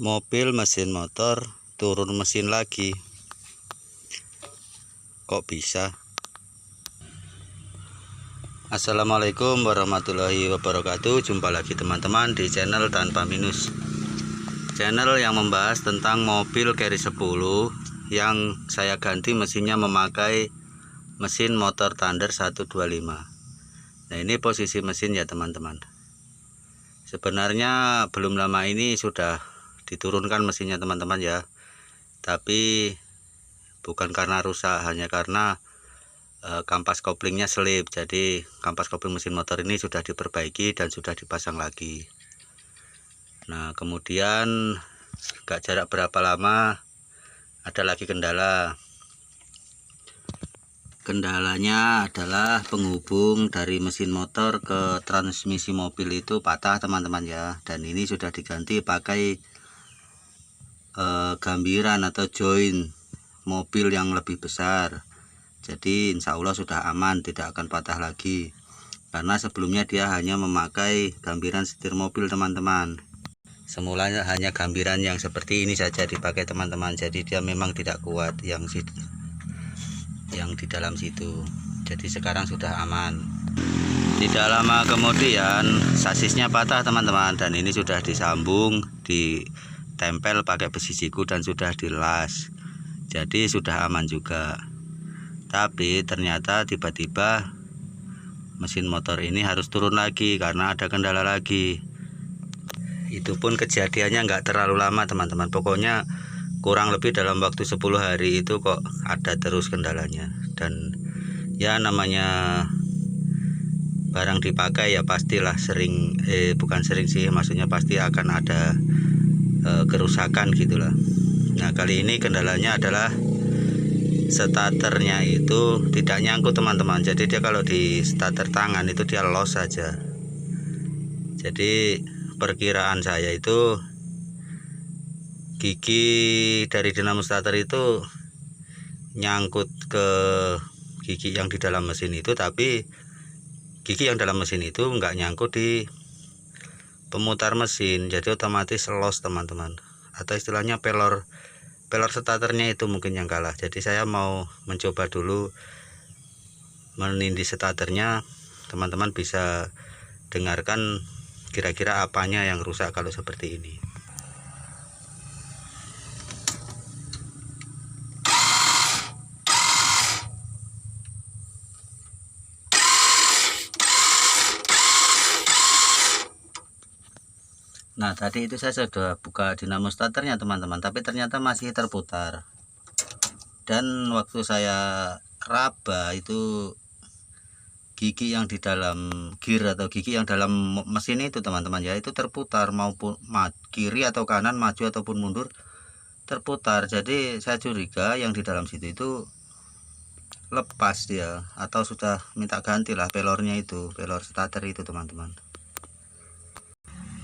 Mobil mesin motor turun mesin lagi, kok bisa? Assalamualaikum warahmatullahi wabarakatuh. Jumpa lagi teman-teman di channel Tanpa Minus, channel yang membahas tentang mobil Carry 10 yang saya ganti mesinnya memakai mesin motor Thunder 125. Nah, ini posisi mesin ya teman-teman. Sebenarnya belum lama ini sudah diturunkan mesinnya teman-teman ya, tapi bukan karena rusak, hanya karena kampas koplingnya selip. Jadi kampas kopling mesin motor ini sudah diperbaiki dan sudah dipasang lagi. Nah, kemudian gak jarak berapa lama ada lagi kendala. Kendalanya adalah penghubung dari mesin motor ke transmisi mobil itu patah teman-teman ya, dan ini sudah diganti pakai gambiran atau join mobil yang lebih besar. Jadi insya Allah sudah aman, tidak akan patah lagi, karena sebelumnya dia hanya memakai gambiran setir mobil teman-teman. Semulanya hanya gambiran yang seperti ini saja dipakai teman-teman, jadi dia memang tidak kuat yang di dalam situ. Jadi sekarang sudah aman. Tidak lama kemudian sasisnya patah teman-teman, dan ini sudah disambung, ditempel pakai besi siku dan sudah dilas. Jadi sudah aman juga. Tapi ternyata tiba-tiba mesin motor ini harus turun lagi karena ada kendala lagi. Itu pun kejadiannya nggak terlalu lama teman-teman, pokoknya kurang lebih dalam waktu 10 hari itu kok ada terus kendalanya. Dan ya namanya barang dipakai ya pastilah bukan sering sih, maksudnya pasti akan ada kerusakan gitulah. Nah, kali ini kendalanya adalah starternya itu tidak nyangkut teman-teman. Jadi dia kalau di starter tangan itu dia los saja. Jadi perkiraan saya itu gigi dari dinamo starter itu nyangkut ke gigi yang di dalam mesin itu, tapi gigi yang dalam mesin itu enggak nyangkut di pemutar mesin, jadi otomatis los teman-teman, atau istilahnya pelor starternya itu mungkin yang kalah. Jadi saya mau mencoba dulu menindih starternya, teman-teman bisa dengarkan kira-kira apanya yang rusak kalau seperti ini. Nah, tadi itu saya sudah buka dinamo starternya teman-teman, tapi ternyata masih terputar. Dan waktu saya raba itu gigi yang di dalam gear atau gigi yang dalam mesin itu teman-teman ya, itu terputar, maupun kiri atau kanan, maju ataupun mundur terputar. Jadi saya curiga yang di dalam situ itu lepas dia, atau sudah minta ganti lah pelornya itu, pelor starter itu teman-teman.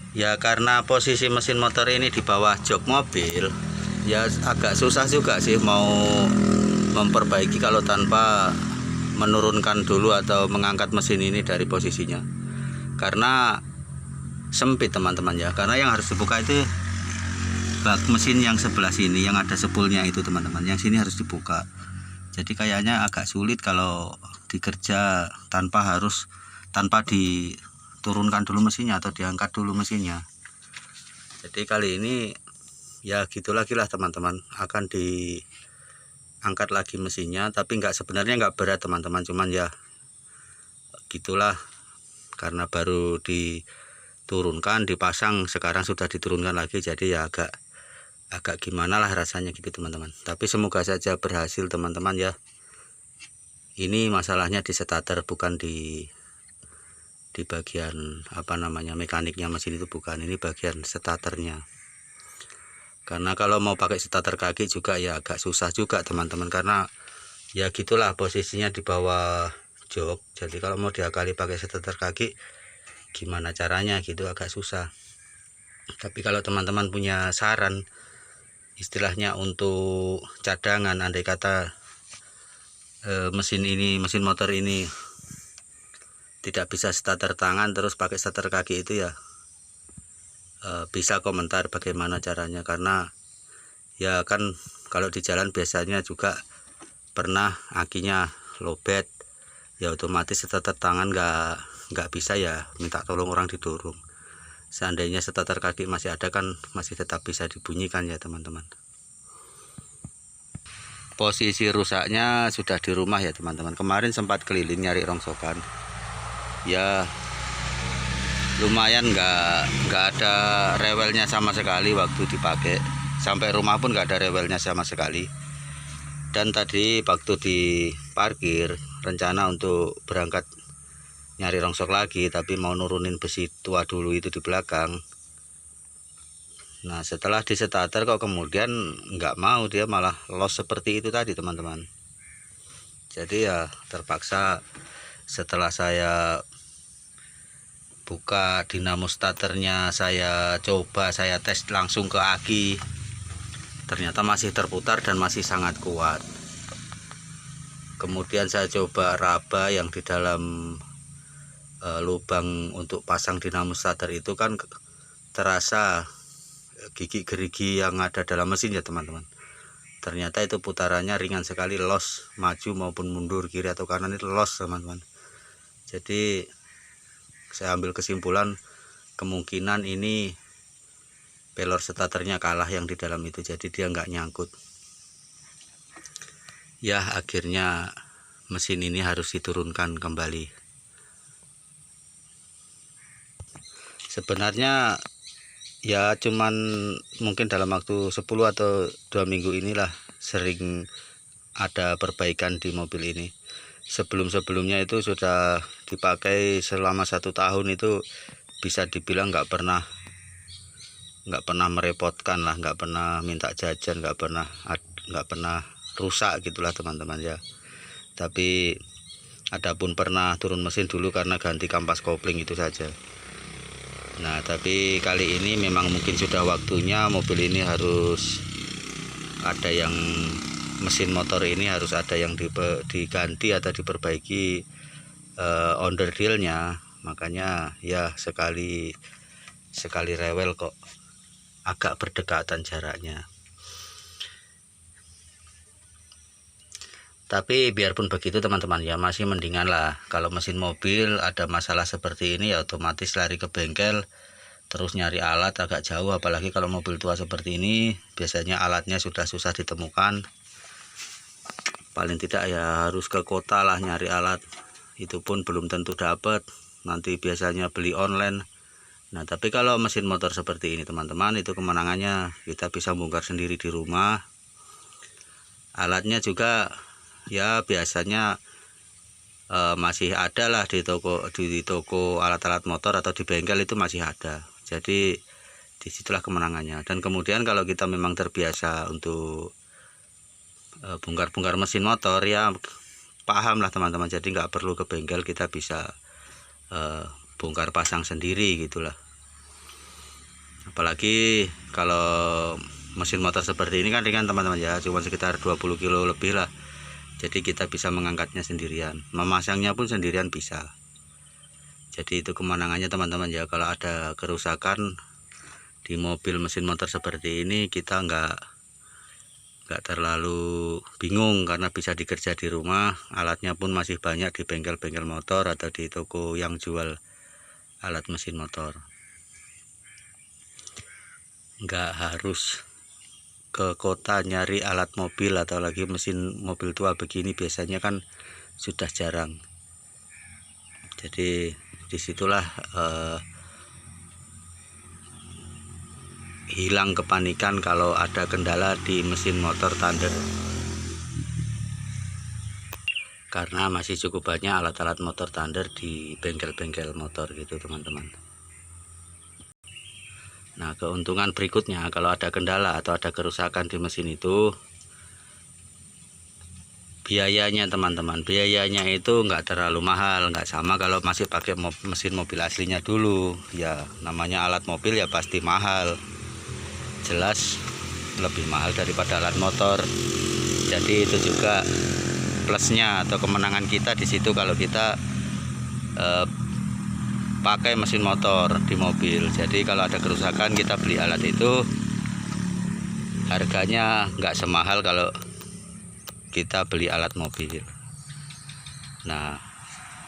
Ya karena posisi mesin motor ini di bawah jok mobil, ya agak susah juga sih mau memperbaiki kalau tanpa menurunkan dulu atau mengangkat mesin ini dari posisinya, karena sempit teman-teman ya. Karena yang harus dibuka itu bak mesin yang sebelah sini yang ada sepulnya itu teman-teman, yang sini harus dibuka. Jadi kayaknya agak sulit kalau dikerja tanpa diturunkan dulu mesinnya atau diangkat dulu mesinnya. Jadi kali ini ya gitu lagi lah teman-teman, akan diangkat lagi mesinnya, tapi sebenarnya nggak berat teman-teman, cuman ya gitulah, karena baru diturunkan dipasang, sekarang sudah diturunkan lagi, jadi ya agak gimana lah rasanya gitu teman-teman. Tapi semoga saja berhasil teman-teman ya. Ini masalahnya di starter, bukan di bagian mekaniknya mesin itu, bukan, ini bagian starternya. Karena kalau mau pakai starter kaki juga ya agak susah juga teman-teman, karena ya gitulah posisinya di bawah jok. Jadi kalau mau diakali pakai starter kaki gimana caranya gitu, agak susah. Tapi kalau teman-teman punya saran istilahnya untuk cadangan, andai kata mesin motor ini tidak bisa starter tangan terus pakai starter kaki, itu ya bisa komentar bagaimana caranya, karena ya kan kalau di jalan biasanya juga pernah akinya lowbat, ya otomatis seteter tangan nggak bisa, ya minta tolong orang didorong. Seandainya seteter kaki masih ada kan masih tetap bisa dibunyikan ya teman-teman. Posisi rusaknya sudah di rumah ya teman-teman. Kemarin sempat keliling nyari rongsokan, ya lumayan nggak ada rewelnya sama sekali waktu dipakai. Sampai rumah pun nggak ada rewelnya sama sekali. Dan tadi waktu di parkir rencana untuk berangkat nyari rongsok lagi, tapi mau nurunin besi tua dulu itu di belakang. Nah setelah di starter kok kemudian nggak mau, dia malah los seperti itu tadi teman-teman. Jadi ya terpaksa setelah saya buka dinamo starternya, saya coba, saya tes langsung ke aki, ternyata masih terputar dan masih sangat kuat. Kemudian saya coba raba yang di dalam lubang untuk pasang dinamo starter itu kan terasa gigi gerigi yang ada dalam mesin ya teman-teman. Ternyata itu putarannya ringan sekali, los maju maupun mundur, kiri atau kanan itu los teman-teman. Jadi saya ambil kesimpulan kemungkinan ini pelor starternya kalah yang di dalam itu, jadi dia nggak nyangkut. Ya akhirnya mesin ini harus diturunkan kembali. Sebenarnya ya cuman mungkin dalam waktu 10 atau 2 minggu inilah sering ada perbaikan di mobil ini. Sebelumnya itu sudah dipakai selama 1 tahun, itu bisa dibilang nggak pernah merepotkan lah, nggak pernah minta jajan, nggak pernah rusak gitulah teman-teman ya. Tapi adapun pernah turun mesin dulu karena ganti kampas kopling itu saja. Nah tapi kali ini memang mungkin sudah waktunya mobil ini harus ada yang, mesin motor ini harus ada yang diganti atau diperbaiki onderdilnya. Makanya ya sekali rewel kok agak berdekatan jaraknya. Tapi biarpun begitu teman-teman ya, masih mendingan lah. Kalau mesin mobil ada masalah seperti ini ya otomatis lari ke bengkel terus nyari alat agak jauh. Apalagi kalau mobil tua seperti ini biasanya alatnya sudah susah ditemukan. Paling tidak ya harus ke kota lah nyari alat, itu pun belum tentu dapat, nanti biasanya beli online. Nah tapi kalau mesin motor seperti ini teman-teman, itu kemenangannya kita bisa bongkar sendiri di rumah. Alatnya juga ya biasanya masih ada lah di toko alat-alat motor atau di bengkel, itu masih ada. Jadi disitulah kemenangannya. Dan kemudian kalau kita memang terbiasa untuk bongkar-bongkar mesin motor ya paham lah teman-teman, jadi nggak perlu ke bengkel, kita bisa bongkar pasang sendiri gitulah. Apalagi kalau mesin motor seperti ini kan ringan teman-teman ya, cuma sekitar 20 kilo lebih lah. Jadi kita bisa mengangkatnya sendirian, memasangnya pun sendirian bisa. Jadi itu kemenangannya teman-teman ya. Kalau ada kerusakan di mobil mesin motor seperti ini, kita nggak terlalu bingung karena bisa dikerja di rumah. Alatnya pun masih banyak di bengkel-bengkel motor atau di toko yang jual alat mesin motor. Nggak harus ke kota nyari alat mobil, atau lagi mesin mobil tua begini biasanya kan sudah jarang. Jadi disitulah hilang kepanikan kalau ada kendala di mesin motor Thunder, karena masih cukup banyak alat-alat motor Thunder di bengkel-bengkel motor gitu teman-teman. Nah keuntungan berikutnya kalau ada kendala atau ada kerusakan di mesin itu, biayanya teman-teman, biayanya itu nggak terlalu mahal, nggak sama kalau masih pakai mesin mobil aslinya dulu. Ya namanya alat mobil ya pasti mahal, jelas lebih mahal daripada alat motor. Jadi itu juga plusnya atau kemenangan kita di situ, kalau kita pakai mesin motor di mobil. Jadi kalau ada kerusakan kita beli alat itu harganya nggak semahal kalau kita beli alat mobil. Nah,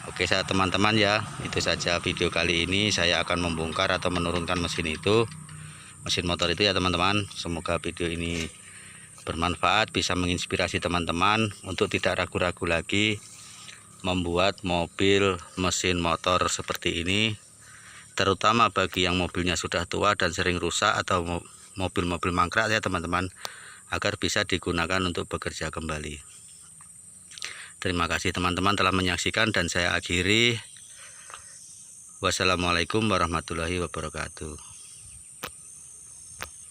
oke saya teman-teman ya, itu saja video kali ini. Saya akan membongkar atau menurunkan mesin motor itu ya teman-teman. Semoga video ini bermanfaat, bisa menginspirasi teman-teman untuk tidak ragu-ragu lagi membuat mobil mesin motor seperti ini, terutama bagi yang mobilnya sudah tua dan sering rusak atau mobil-mobil mangkrak ya teman-teman, agar bisa digunakan untuk bekerja kembali. Terima kasih teman-teman telah menyaksikan dan saya akhiri. Wassalamualaikum warahmatullahi wabarakatuh.